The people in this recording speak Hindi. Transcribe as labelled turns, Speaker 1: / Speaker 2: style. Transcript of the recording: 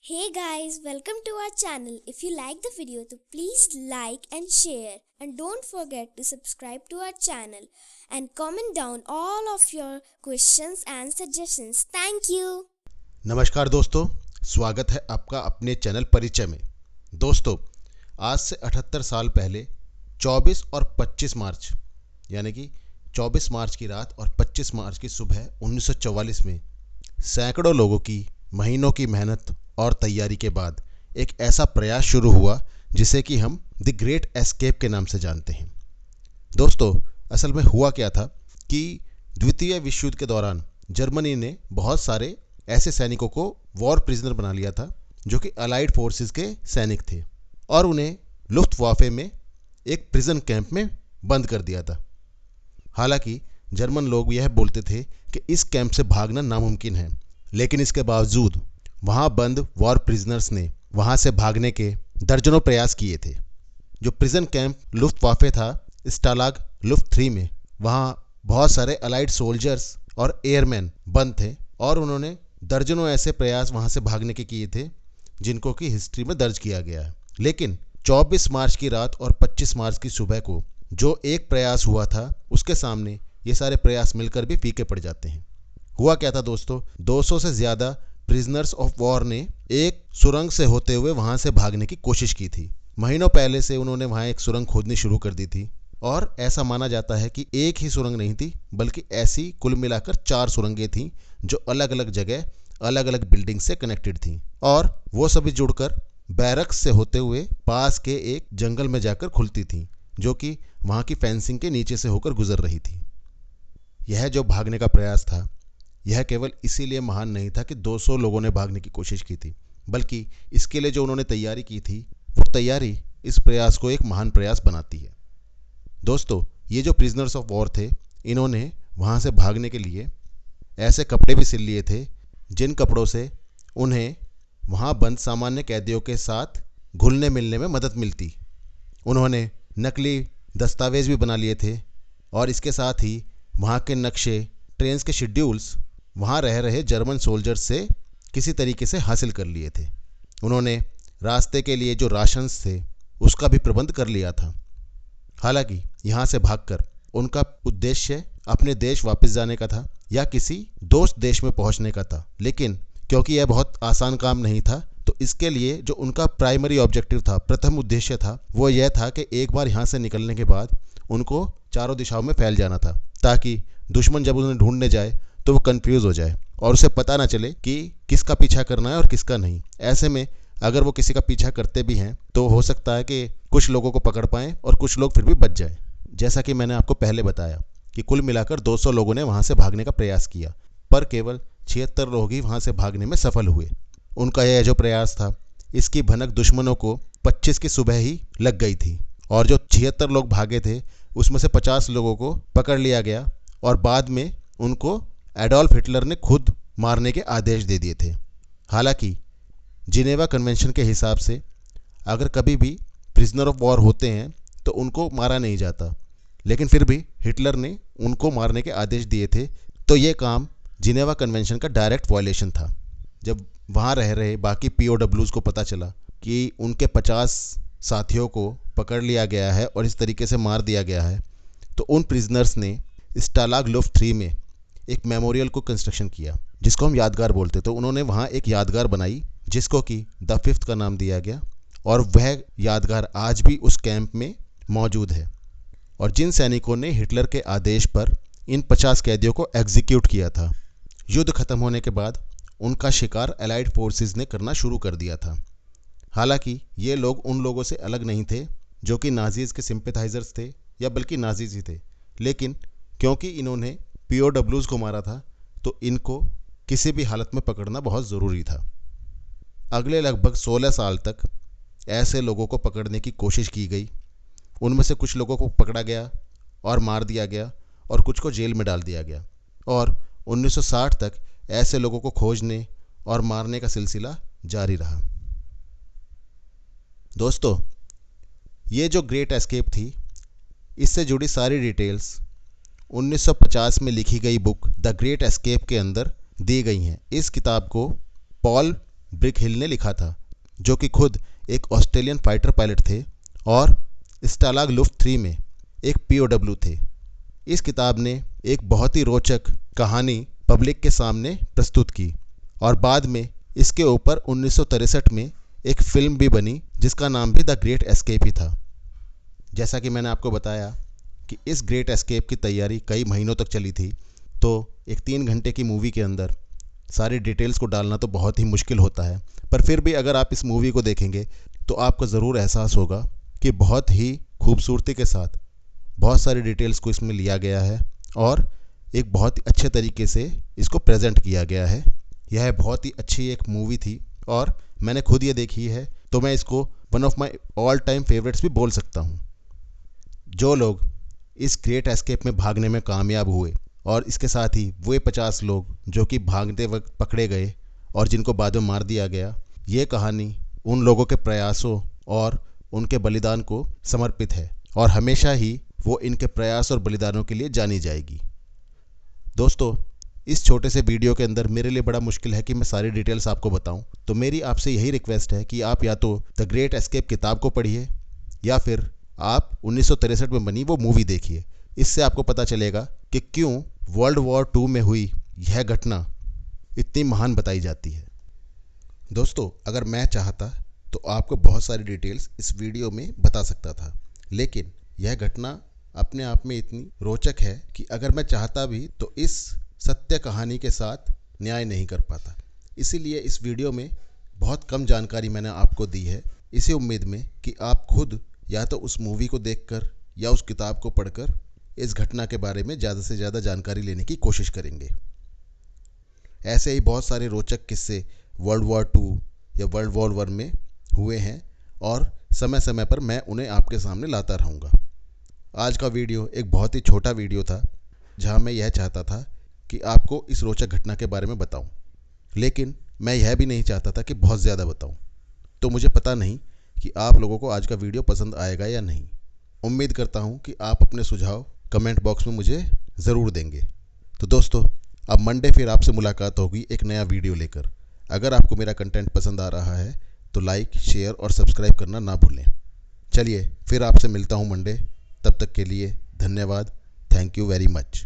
Speaker 1: Hey guys, welcome to our channel. If you like the video, तो please like and share, and don't forget to subscribe to our channel and comment down all of your questions and suggestions. Thank you.
Speaker 2: नमस्कार दोस्तों, स्वागत है आपका अपने चैनल परिचय में। दोस्तों, आज से 78 साल पहले 24 और 25 मार्च यानी कि 24 मार्च की रात और 25 मार्च की सुबह 1944 में सैकड़ों लोगों की महीनों की मेहनत और तैयारी के बाद एक ऐसा प्रयास शुरू हुआ जिसे कि हम द ग्रेट एस्केप के नाम से जानते हैं। दोस्तों, असल में हुआ क्या था कि द्वितीय विश्व युद्ध के दौरान जर्मनी ने बहुत सारे ऐसे सैनिकों को वॉर प्रिजनर बना लिया था जो कि अलाइड फोर्सेस के सैनिक थे और उन्हें लुफ्टवाफे में एक प्रिजन कैंप में बंद कर दिया था। हालांकि जर्मन लोग यह बोलते थे कि इस कैंप से भागना नामुमकिन है, लेकिन इसके बावजूद वहां बंद वॉर प्रिजनर्स ने वहां से भागने के दर्जनों प्रयास किए थे। जो प्रिजन कैंप लुफ्टवाफे था स्टालाग लुफ्ट 3 में, वहां बहुत सारे अलाइड सोल्जर्स और एयरमैन बंद थे और उन्होंने दर्जनों ऐसे प्रयास वहां से भागने के किए थे जिनको कि हिस्ट्री में दर्ज किया गया है। लेकिन 24 मार्च की रात और 25 मार्च की सुबह को जो एक प्रयास हुआ था उसके सामने ये सारे प्रयास मिलकर भी फीके पड़ जाते हैं। हुआ क्या था दोस्तों, 200 से ज़्यादा प्रिजनर्स ऑफ वॉर ने एक सुरंग से होते हुए वहां से भागने की कोशिश की थी। महीनों पहले से उन्होंने वहां एक सुरंग खोदनी शुरू कर दी थी और ऐसा माना जाता है कि एक ही सुरंग नहीं थी बल्कि ऐसी कुल मिलाकर 4 सुरंगें थीं जो अलग अलग जगह अलग अलग बिल्डिंग से कनेक्टेड थीं और वो सभी जुड़कर बैरक्स से होते हुए पास के एक जंगल में जाकर खुलती थीं जो कि वहां की फेंसिंग के नीचे से होकर गुजर रही थी। यह जो भागने का प्रयास था यह केवल इसीलिए महान नहीं था कि 200 लोगों ने भागने की कोशिश की थी, बल्कि इसके लिए जो उन्होंने तैयारी की थी वो तैयारी इस प्रयास को एक महान प्रयास बनाती है। दोस्तों, ये जो प्रिजनर्स ऑफ वॉर थे इन्होंने वहाँ से भागने के लिए ऐसे कपड़े भी सिल लिए थे जिन कपड़ों से उन्हें वहाँ बंद सामान्य कैदियों के साथ घुलने मिलने में मदद मिलती। उन्होंने नकली दस्तावेज भी बना लिए थे और इसके साथ ही वहाँ के नक्शे, ट्रेन्स के शेड्यूल्स वहाँ रह रहे जर्मन सोल्जर्स से किसी तरीके से हासिल कर लिए थे। उन्होंने रास्ते के लिए जो राशंस थे उसका भी प्रबंध कर लिया था। हालांकि यहाँ से भागकर उनका उद्देश्य अपने देश वापस जाने का था या किसी दोस्त देश में पहुँचने का था, लेकिन क्योंकि यह बहुत आसान काम नहीं था तो इसके लिए जो उनका प्राइमरी ऑब्जेक्टिव था, प्रथम उद्देश्य था, वो यह था कि एक बार यहाँ से निकलने के बाद उनको चारों दिशाओं में फैल जाना था ताकि दुश्मन जब उन्हें ढूंढने जाए तो वो कंफ्यूज हो जाए और उसे पता ना चले कि किसका पीछा करना है और किसका नहीं। ऐसे में अगर वो किसी का पीछा करते भी हैं तो हो सकता है कि कुछ लोगों को पकड़ पाएं और कुछ लोग फिर भी बच जाएं। जैसा कि मैंने आपको पहले बताया कि कुल मिलाकर 200 लोगों ने वहाँ से भागने का प्रयास किया, पर केवल 76 लोग ही वहाँ से भागने में सफल हुए। उनका यह जो प्रयास था इसकी भनक दुश्मनों को 25 की सुबह ही लग गई थी और जो 76 लोग भागे थे उसमें से 50 लोगों को पकड़ लिया गया और बाद में उनको एडोल्फ हिटलर ने खुद मारने के आदेश दे दिए थे। हालांकि जिनेवा कन्वेंशन के हिसाब से अगर कभी भी प्रिजनर ऑफ वॉर होते हैं तो उनको मारा नहीं जाता, लेकिन फिर भी हिटलर ने उनको मारने के आदेश दिए थे, तो ये काम जिनेवा कन्वेंशन का डायरेक्ट वायलेशन था। जब वहाँ रह रहे बाकी POWs को पता चला कि उनके 50 साथियों को पकड़ लिया गया है और इस तरीके से मार दिया गया है, तो उन प्रिजनर्स ने स्टालाग लुफ्ट 3 में एक मेमोरियल को कंस्ट्रक्शन किया जिसको हम यादगार बोलते। तो उन्होंने वहाँ एक यादगार बनाई जिसको कि द 5th का नाम दिया गया और वह यादगार आज भी उस कैंप में मौजूद है। और जिन सैनिकों ने हिटलर के आदेश पर इन 50 कैदियों को एग्जीक्यूट किया था, युद्ध खत्म होने के बाद उनका शिकार अलाइड फोर्सेस ने करना शुरू कर दिया था। हालांकि ये लोग उन लोगों से अलग नहीं थे जो कि नाजीज के सिंपैथाइजर्स थे या बल्कि नाजीज ही थे, लेकिन क्योंकि इन्होंने POWs को मारा था तो इनको किसी भी हालत में पकड़ना बहुत ज़रूरी था। अगले लगभग 16 साल तक ऐसे लोगों को पकड़ने की कोशिश की गई। उनमें से कुछ लोगों को पकड़ा गया और मार दिया गया और कुछ को जेल में डाल दिया गया और 1960 तक ऐसे लोगों को खोजने और मारने का सिलसिला जारी रहा। दोस्तों, ये जो ग्रेट एस्केप थी इससे जुड़ी सारी डिटेल्स 1950 में लिखी गई बुक द ग्रेट एस्केप के अंदर दी गई हैं। इस किताब को पॉल ब्रिक हिल ने लिखा था, जो कि खुद एक ऑस्ट्रेलियन फाइटर पायलट थे और स्टालाग लुफ्ट 3 में एक POW थे। इस किताब ने एक बहुत ही रोचक कहानी पब्लिक के सामने प्रस्तुत की और बाद में इसके ऊपर 1963 में एक फिल्म भी बनी जिसका नाम भी द ग्रेट एस्केप ही था। जैसा कि मैंने आपको बताया कि इस ग्रेट एस्केप की तैयारी कई महीनों तक चली थी, तो एक 3 घंटे की मूवी के अंदर सारी डिटेल्स को डालना तो बहुत ही मुश्किल होता है। पर फिर भी अगर आप इस मूवी को देखेंगे तो आपको ज़रूर एहसास होगा कि बहुत ही खूबसूरती के साथ बहुत सारी डिटेल्स को इसमें लिया गया है और एक बहुत ही अच्छे तरीके से इसको प्रेजेंट किया गया है। यह बहुत ही अच्छी एक मूवी थी और मैंने खुद ये देखी है, तो मैं इसको one of my all time favourites भी बोल सकता हूँ। जो लोग इस ग्रेट एस्केप में भागने में कामयाब हुए और इसके साथ ही वे 50 लोग जो कि भागते वक्त पकड़े गए और जिनको बाद में मार दिया गया, ये कहानी उन लोगों के प्रयासों और उनके बलिदान को समर्पित है और हमेशा ही वो इनके प्रयास और बलिदानों के लिए जानी जाएगी। दोस्तों, इस छोटे से वीडियो के अंदर मेरे लिए बड़ा मुश्किल है कि मैं सारी डिटेल्स आपको बताऊं, तो मेरी आपसे यही रिक्वेस्ट है कि आप या तो द ग्रेट एस्केप किताब को पढ़िए या फिर आप 1963 में बनी वो मूवी देखिए। इससे आपको पता चलेगा कि क्यों वर्ल्ड वॉर 2 में हुई यह घटना इतनी महान बताई जाती है। दोस्तों, अगर मैं चाहता तो आपको बहुत सारी डिटेल्स इस वीडियो में बता सकता था, लेकिन यह घटना अपने आप में इतनी रोचक है कि अगर मैं चाहता भी तो इस सत्य कहानी के साथ न्याय नहीं कर पाता। इसीलिए इस वीडियो में बहुत कम जानकारी मैंने आपको दी है, इसी उम्मीद में कि आप खुद या तो उस मूवी को देखकर या उस किताब को पढ़कर इस घटना के बारे में ज़्यादा से ज़्यादा जानकारी लेने की कोशिश करेंगे। ऐसे ही बहुत सारे रोचक किस्से वर्ल्ड वॉर 2 या वर्ल्ड वॉर 1 में हुए हैं और समय समय पर मैं उन्हें आपके सामने लाता रहूँगा। आज का वीडियो एक बहुत ही छोटा वीडियो था, जहाँ मैं यह चाहता था कि आपको इस रोचक घटना के बारे में बताऊं, लेकिन मैं यह भी नहीं चाहता था कि बहुत ज़्यादा बताऊं। तो मुझे पता नहीं कि आप लोगों को आज का वीडियो पसंद आएगा या नहीं। उम्मीद करता हूं कि आप अपने सुझाव कमेंट बॉक्स में मुझे ज़रूर देंगे। तो दोस्तों, अब मंडे फिर आपसे मुलाकात होगी एक नया वीडियो लेकर। अगर आपको मेरा कंटेंट पसंद आ रहा है तो लाइक, शेयर और सब्सक्राइब करना ना भूलें। चलिए फिर आपसे मिलता हूं मंडे। तब तक के लिए धन्यवाद। Thank you very much.